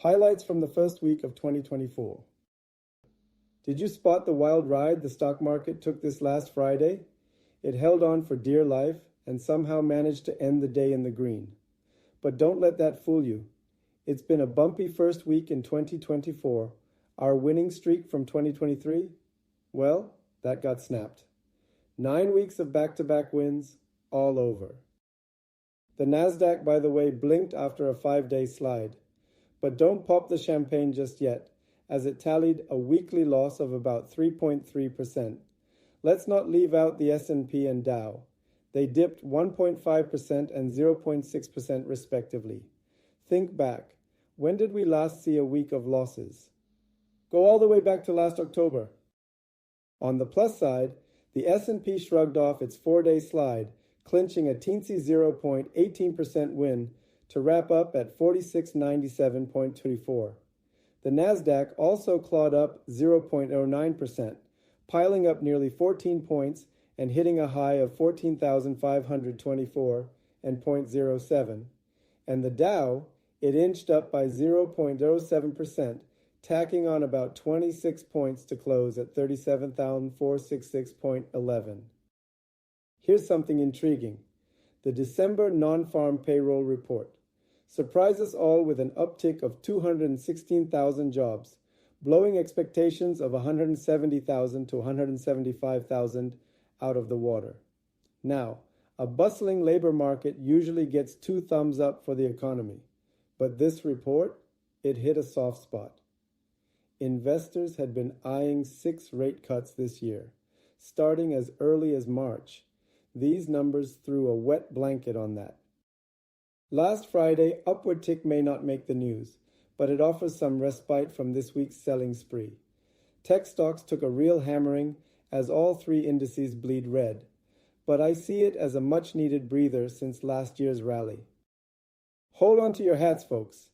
Highlights from the first week of 2024. Did you spot the wild ride the stock market took this last Friday? It held on for dear life and somehow managed to end the day in the green. But don't let that fool you. It's been a bumpy first week in 2024. Our winning streak from 2023? Well, that got snapped. 9 weeks of back-to-back wins, all over. The Nasdaq, by the way, blinked after a 5-day slide. But don't pop the champagne just yet, as it tallied a weekly loss of about 3.3%. Let's not leave out the S&P and Dow. They dipped 1.5% and 0.6% respectively. Think back. When did we last see a week of losses? Go all the way back to last October. On the plus side, the S&P shrugged off its 4-day slide, clinching a teensy 0.18% win to wrap up at 4697.24. The Nasdaq also clawed up 0.09%, piling up nearly 14 points and hitting a high of 14,524 and 0.07. And the Dow, it inched up by 0.07%, tacking on about 26 points to close at 37,466.11. Here's something intriguing. The December non-farm payroll report surprised us all with an uptick of 216,000 jobs, blowing expectations of 170,000 to 175,000 out of the water. Now, a bustling labor market usually gets 2 thumbs up for the economy, but this report, it hit a soft spot. Investors had been eyeing 6 rate cuts this year, starting as early as March. These numbers threw a wet blanket on that. Last Friday, upward tick may not make the news, but it offers some respite from this week's selling spree. Tech stocks took a real hammering as all 3 indices bleed red, but I see it as a much-needed breather since last year's rally. Hold on to your hats, folks.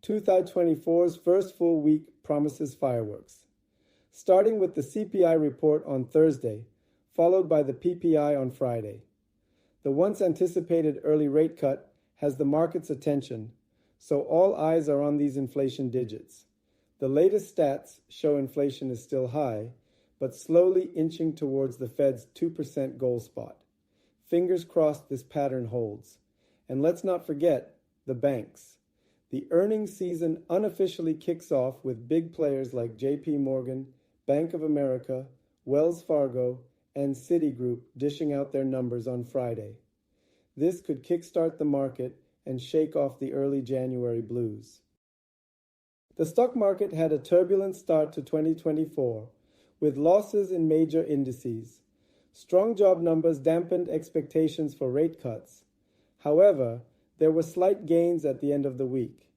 2024's first full week promises fireworks. Starting with the CPI report on Thursday, followed by the PPI on Friday. The once anticipated early rate cut has the market's attention, so all eyes are on these inflation digits. The latest stats show inflation is still high, but slowly inching towards the Fed's 2% goal spot. Fingers crossed this pattern holds. And let's not forget the banks. The earnings season unofficially kicks off with big players like JP Morgan, Bank of America, Wells Fargo, and Citigroup dishing out their numbers on Friday. This could kickstart the market and shake off the early January blues. The stock market had a turbulent start to 2024, with losses in major indices. Strong job numbers dampened expectations for rate cuts. However, there were slight gains at the end of the week.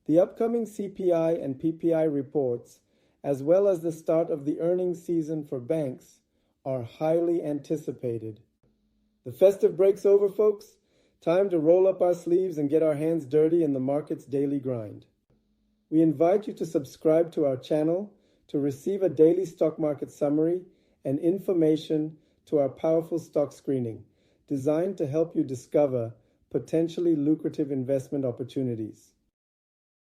The upcoming CPI and PPI reports, as well as the start of the earnings season for banks, are highly anticipated. The festive break's over, folks. Time to roll up our sleeves and get our hands dirty in the market's daily grind. We invite you to subscribe to our channel to receive a daily stock market summary and information to our powerful stock screening, designed to help you discover potentially lucrative investment opportunities.